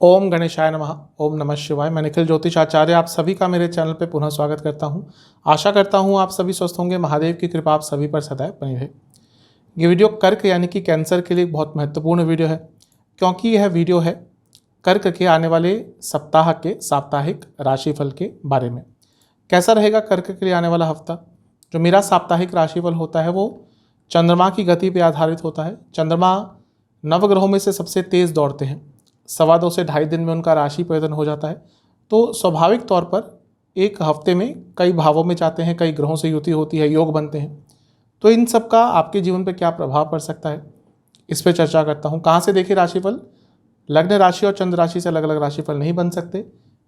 ओम गणेशाय नमः। ओम नमः शिवाय। मैं निखिल ज्योतिष आचार्य आप सभी का मेरे चैनल पे पुनः स्वागत करता हूं। आशा करता हूं आप सभी स्वस्थ होंगे। महादेव की कृपा आप सभी पर सदैव बनी रहे। ये वीडियो कर्क यानी कि कैंसर के लिए बहुत महत्वपूर्ण वीडियो है, क्योंकि यह वीडियो है कर्क के आने वाले सप्ताह के साप्ताहिक राशिफल के बारे में। कैसा रहेगा कर्क के लिए आने वाला हफ्ता। जो मेरा साप्ताहिक राशिफल होता है वो चंद्रमा की गति पर आधारित होता है। चंद्रमा नवग्रहों में से सबसे तेज़ दौड़ते हैं। 2.25 से 2.5 दिन में उनका राशि परिवर्तन हो जाता है। तो स्वाभाविक तौर पर एक हफ्ते में कई भावों में जाते हैं, कई ग्रहों से युति होती है, योग बनते हैं। तो इन सब का आपके जीवन पर क्या प्रभाव पड़ सकता है, इस पर चर्चा करता हूँ। कहाँ से देखिए राशिफल। लग्न राशि और चंद्र राशि से अलग अलग राशिफल नहीं बन सकते।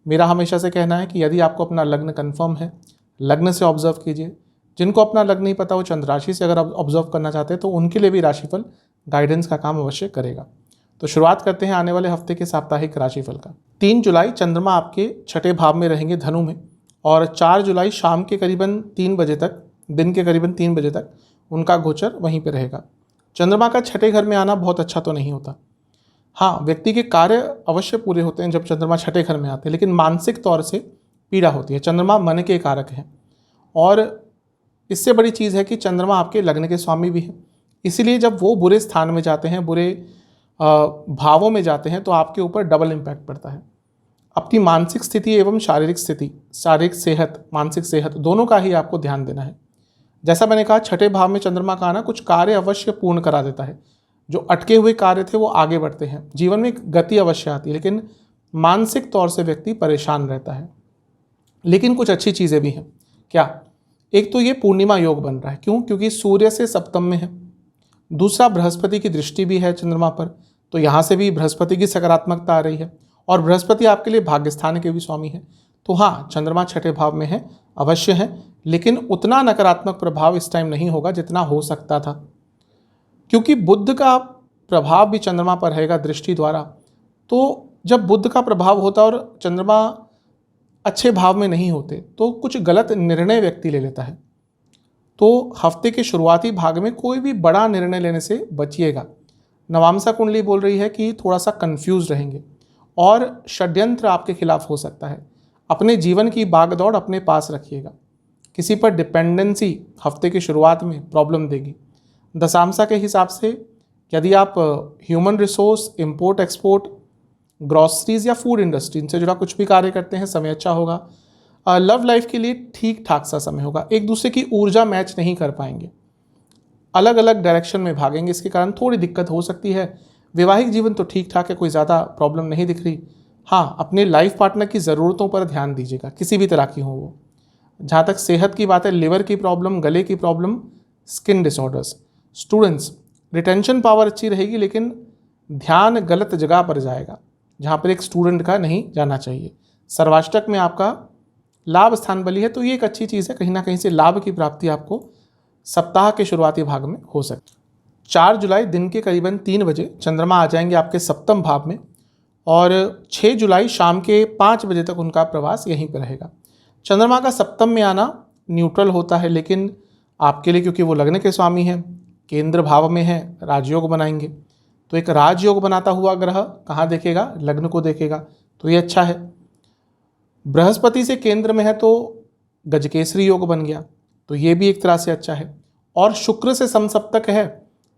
मेरा हमेशा से कहना है कि यदि आपको अपना लग्न कन्फर्म है, लग्न से ऑब्जर्व कीजिए। जिनको अपना लग्न नहीं पता वो चंद्र राशि से अगर आप ऑब्जर्व करना चाहते हैं तो उनके लिए भी राशिफल गाइडेंस का काम अवश्य करेगा। तो शुरुआत करते हैं आने वाले हफ्ते के साप्ताहिक राशिफल का। 3 जुलाई चंद्रमा आपके छठे भाव में रहेंगे धनु में, और 4 जुलाई शाम के करीबन 3 बजे तक, दिन के करीबन 3 बजे तक उनका गोचर वहीं पे रहेगा। चंद्रमा का छठे घर में आना बहुत अच्छा तो नहीं होता। हाँ, व्यक्ति के कार्य अवश्य पूरे होते हैं जब चंद्रमा छठे घर में आते हैं, लेकिन मानसिक तौर से पीड़ा होती है। चंद्रमा मन के कारक हैं, और इससे बड़ी चीज़ है कि चंद्रमा आपके लग्न के स्वामी भी हैं। इसीलिए जब वो बुरे स्थान में जाते हैं, बुरे भावों में जाते हैं, तो आपके ऊपर डबल इम्पैक्ट पड़ता है। अपनी मानसिक स्थिति एवं शारीरिक स्थिति, शारीरिक सेहत, मानसिक सेहत दोनों का ही आपको ध्यान देना है। जैसा मैंने कहा, छठे भाव में चंद्रमा का आना कुछ कार्य अवश्य पूर्ण करा देता है। जो अटके हुए कार्य थे वो आगे बढ़ते हैं। जीवन में गति अवश्य आती है, लेकिन मानसिक तौर से व्यक्ति परेशान रहता है। लेकिन कुछ अच्छी चीज़ें भी हैं। क्या? एक तो ये पूर्णिमा योग बन रहा है। क्यों? क्योंकि सूर्य से सप्तम में है। दूसरा, बृहस्पति की दृष्टि भी है चंद्रमा पर, तो यहाँ से भी बृहस्पति की सकारात्मकता आ रही है। और बृहस्पति आपके लिए भाग्यस्थान के भी स्वामी है। तो हाँ, चंद्रमा छठे भाव में है, अवश्य है, लेकिन उतना नकारात्मक प्रभाव इस टाइम नहीं होगा जितना हो सकता था, क्योंकि बुध का प्रभाव भी चंद्रमा पर रहेगा दृष्टि द्वारा। तो जब बुध का प्रभाव होता और चंद्रमा अच्छे भाव में नहीं होते तो कुछ गलत निर्णय व्यक्ति ले लेता है। तो हफ्ते के शुरुआती भाग में कोई भी बड़ा निर्णय लेने से बचिएगा। नवामसा कुंडली बोल रही है कि थोड़ा सा कंफ्यूज रहेंगे और षड्यंत्र आपके खिलाफ हो सकता है। अपने जीवन की भागदौड़ अपने पास रखिएगा। किसी पर डिपेंडेंसी हफ्ते की शुरुआत में प्रॉब्लम देगी। दशांशा के हिसाब से यदि आप human resource, import export, groceries या फूड इंडस्ट्री इनसे जुड़ा कुछ भी कार्य करते हैं, समय अच्छा होगा। लव लाइफ के लिए ठीक ठाक सा समय होगा। एक दूसरे की ऊर्जा मैच नहीं कर पाएंगे, अलग अलग डायरेक्शन में भागेंगे, इसके कारण थोड़ी दिक्कत हो सकती है। वैवाहिक जीवन तो ठीक ठाक है, कोई ज़्यादा प्रॉब्लम नहीं दिख रही। हाँ, अपने लाइफ पार्टनर की ज़रूरतों पर ध्यान दीजिएगा, किसी भी तरह की हो वो। जहाँ तक सेहत की बात है, लिवर की प्रॉब्लम, गले की problem, skin disorders. Students, retention power अच्छी रहेगी, लेकिन ध्यान गलत जगह पर जाएगा जहाँ पर एक स्टूडेंट का नहीं जाना चाहिए। सर्वाष्टक में आपका लाभ स्थान बली है, तो ये एक अच्छी चीज़ है। कहीं ना कहीं से लाभ की प्राप्ति आपको सप्ताह के शुरुआती भाग में हो सकती है। 4 जुलाई दिन के करीबन 3 बजे चंद्रमा आ जाएंगे आपके सप्तम भाव में, और 6 जुलाई शाम के 5 बजे तक उनका प्रवास यहीं पर रहेगा। चंद्रमा का सप्तम में आना न्यूट्रल होता है, लेकिन आपके लिए, क्योंकि वो लग्न के स्वामी हैं, केंद्र भाव में है, राजयोग बनाएंगे। तो एक राजयोग बनाता हुआ ग्रह कहाँ देखेगा? लग्न को देखेगा, तो ये अच्छा है। बृहस्पति से केंद्र में है तो गजकेसरी योग बन गया, तो ये भी एक तरह से अच्छा है। और शुक्र से समसप्तक है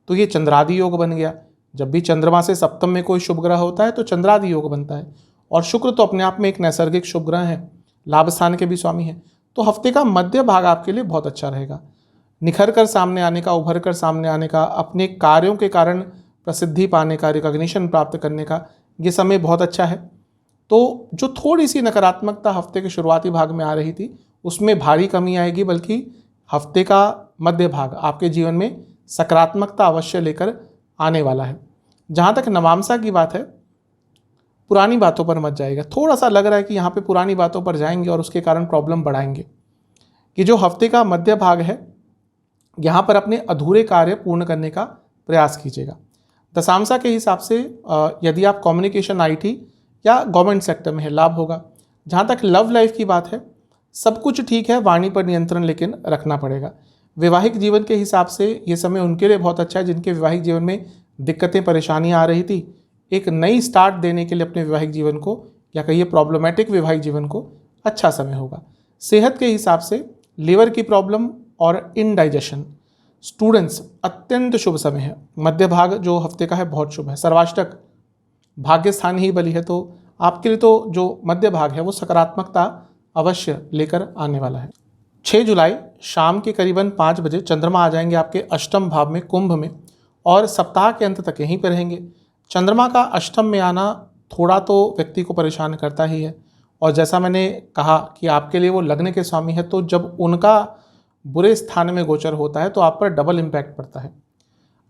तो ये चंद्रादि योग बन गया। जब भी चंद्रमा से सप्तम में कोई शुभ ग्रह होता है तो चंद्रादि योग बनता है, और शुक्र तो अपने आप में एक नैसर्गिक शुभ ग्रह है, लाभ स्थान के भी स्वामी है। तो हफ्ते का मध्य भाग आपके लिए बहुत अच्छा रहेगा। निखर कर सामने आने का, उभर कर सामने आने का, अपने कार्यों के कारण प्रसिद्धि पाने का, रिकॉग्निशन प्राप्त करने का ये समय बहुत अच्छा है। तो जो थोड़ी सी नकारात्मकता हफ्ते के शुरुआती भाग में आ रही थी, उसमें भारी कमी आएगी, बल्कि हफ्ते का मध्य भाग आपके जीवन में सकारात्मकता अवश्य लेकर आने वाला है। जहाँ तक नवामसा की बात है, पुरानी बातों पर मत जाएगा। थोड़ा सा लग रहा है कि यहाँ पे पुरानी बातों पर जाएंगे और उसके कारण प्रॉब्लम बढ़ाएंगे। कि जो हफ्ते का मध्य भाग है, यहाँ पर अपने अधूरे कार्य पूर्ण करने का प्रयास कीजिएगा। दशांशा के हिसाब से यदि आप कम्युनिकेशन, IT या गवर्नमेंट सेक्टर में है, लाभ होगा। जहाँ तक लव लाइफ की बात है, सब कुछ ठीक है, वाणी पर नियंत्रण लेकिन रखना पड़ेगा। वैवाहिक जीवन के हिसाब से ये समय उनके लिए बहुत अच्छा है जिनके वैवाहिक जीवन में दिक्कतें, परेशानियाँ आ रही थी। एक नई स्टार्ट देने के लिए अपने वैवाहिक जीवन को, या कहिए प्रॉब्लमेटिक वैवाहिक जीवन को, अच्छा समय होगा। सेहत के हिसाब से लीवर की प्रॉब्लम और इनडाइजेशन, स्टूडेंट्स अत्यंत शुभ समय है। मध्य भाग जो हफ्ते का है बहुत शुभ है। सर्वाष्टक भाग्य स्थान ही बली है, तो आपके लिए तो जो मध्य भाग है वो सकारात्मकता अवश्य लेकर आने वाला है। 6 जुलाई शाम के करीबन 5 बजे चंद्रमा आ जाएंगे आपके अष्टम भाव में, कुंभ में, और सप्ताह के अंत तक यहीं पर रहेंगे। चंद्रमा का अष्टम में आना थोड़ा तो व्यक्ति को परेशान करता ही है, और जैसा मैंने कहा कि आपके लिए वो लग्न के स्वामी है, तो जब उनका बुरे स्थान में गोचर होता है तो आप पर डबल इम्पैक्ट पड़ता है।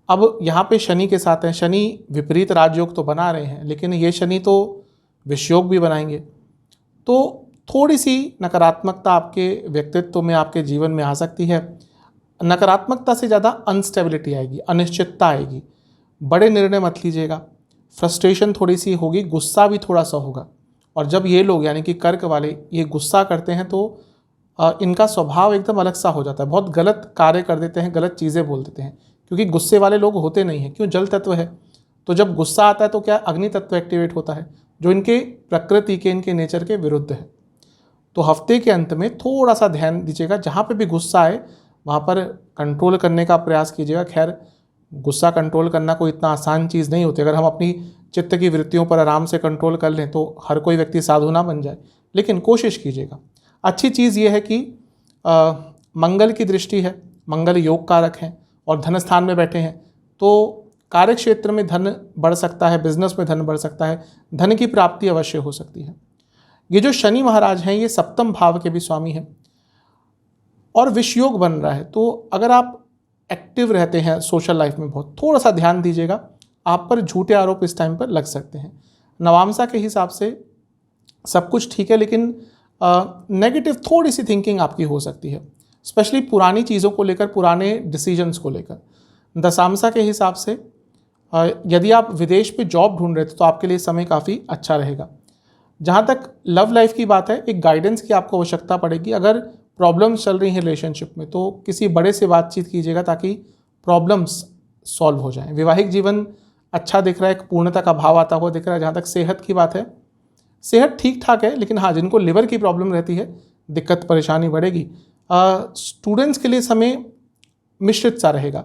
अब यहाँ पे शनि के साथ हैं, शनि विपरीत राजयोग तो बना रहे हैं, लेकिन ये शनि तो विषयोग भी बनाएंगे, तो थोड़ी सी नकारात्मकता आपके व्यक्तित्व में, आपके जीवन में आ सकती है। नकारात्मकता से ज़्यादा अनस्टेबिलिटी आएगी, अनिश्चितता आएगी। बड़े निर्णय मत लीजिएगा, फ्रस्ट्रेशन थोड़ी सी होगी, गुस्सा भी थोड़ा सा होगा। और जब ये लोग यानी कि कर्क वाले ये गुस्सा करते हैं तो इनका स्वभाव एकदम अलग सा हो जाता है, बहुत गलत कार्य कर देते हैं, गलत चीज़ें बोल देते हैं, क्योंकि गुस्से वाले लोग होते नहीं हैं। क्यों? जल तत्व है, तो जब गुस्सा आता है तो क्या अग्नि तत्व एक्टिवेट होता है, जो इनके प्रकृति के, इनके नेचर के विरुद्ध है। तो हफ्ते के अंत में थोड़ा सा ध्यान दीजिएगा, जहाँ पे भी गुस्सा आए वहाँ पर कंट्रोल करने का प्रयास कीजिएगा। खैर, गुस्सा कंट्रोल करना कोई इतना आसान चीज़ नहीं होती। अगर हम अपनी चित्त की वृत्तियों पर आराम से कंट्रोल कर लें तो हर कोई व्यक्ति साधु ना बन जाए, लेकिन कोशिश कीजिएगा। अच्छी चीज़ ये है कि मंगल की दृष्टि है, मंगल योग कारक हैं और धन स्थान में बैठे हैं, तो कार्य क्षेत्र में धन बढ़ सकता है, बिजनेस में धन बढ़ सकता है, धन की प्राप्ति अवश्य हो सकती है। ये जो शनि महाराज हैं ये सप्तम भाव के भी स्वामी हैं और विषयोग बन रहा है, तो अगर आप एक्टिव रहते हैं सोशल लाइफ में बहुत, थोड़ा सा ध्यान दीजिएगा, आप पर झूठे आरोप इस टाइम पर लग सकते हैं। नवामसा के हिसाब से सब कुछ ठीक है, लेकिन नेगेटिव थोड़ी सी थिंकिंग आपकी हो सकती है, स्पेशली पुरानी चीज़ों को लेकर, पुराने डिसीजंस को लेकर। दशामसा के हिसाब से यदि आप विदेश पे जॉब ढूंढ रहे थे तो आपके लिए समय काफ़ी अच्छा रहेगा। जहाँ तक लव लाइफ की बात है, एक गाइडेंस की आपको आवश्यकता पड़ेगी। अगर प्रॉब्लम्स चल रही हैं रिलेशनशिप में तो किसी बड़े से बातचीत कीजिएगा ताकि प्रॉब्लम्स सॉल्व हो जाएं। वैवाहिक जीवन अच्छा दिख रहा है, एक पूर्णता का भाव आता हुआ दिख रहा है। जहाँ तक सेहत की बात है, सेहत ठीक ठाक है, लेकिन हाँ, जिनको लिवर की प्रॉब्लम रहती है दिक्कत परेशानी बढ़ेगी। स्टूडेंट्स के लिए समय मिश्रित सा रहेगा।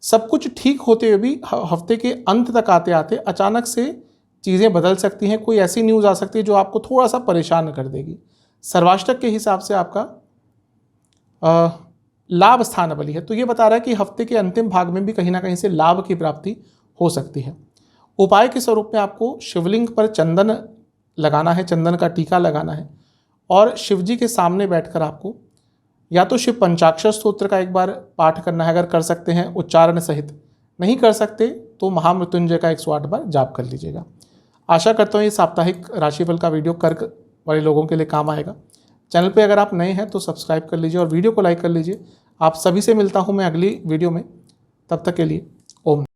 सब कुछ ठीक होते हुए भी हफ्ते के अंत तक आते आते अचानक से चीज़ें बदल सकती हैं। कोई ऐसी न्यूज़ आ सकती है जो आपको थोड़ा सा परेशान कर देगी। सर्वाष्टक के हिसाब से आपका लाभ स्थान बली है, तो ये बता रहा है कि हफ्ते के अंतिम भाग में भी कहीं ना कहीं से लाभ की प्राप्ति हो सकती है। उपाय के स्वरूप में आपको शिवलिंग पर चंदन लगाना है, चंदन का टीका लगाना है, और शिवजी के सामने बैठकर आपको या तो शिव पंचाक्षर स्तोत्र का एक बार पाठ करना है, अगर कर सकते हैं उच्चारण सहित, नहीं कर सकते तो महामृत्युंजय का 108 बार जाप कर लीजिएगा। आशा करता हूँ ये साप्ताहिक राशिफल का वीडियो कर्क वाले लोगों के लिए काम आएगा। चैनल पे अगर आप नए हैं तो सब्सक्राइब कर लीजिए और वीडियो को लाइक कर लीजिए। आप सभी से मिलता हूँ मैं अगली वीडियो में, तब तक के लिए ओम।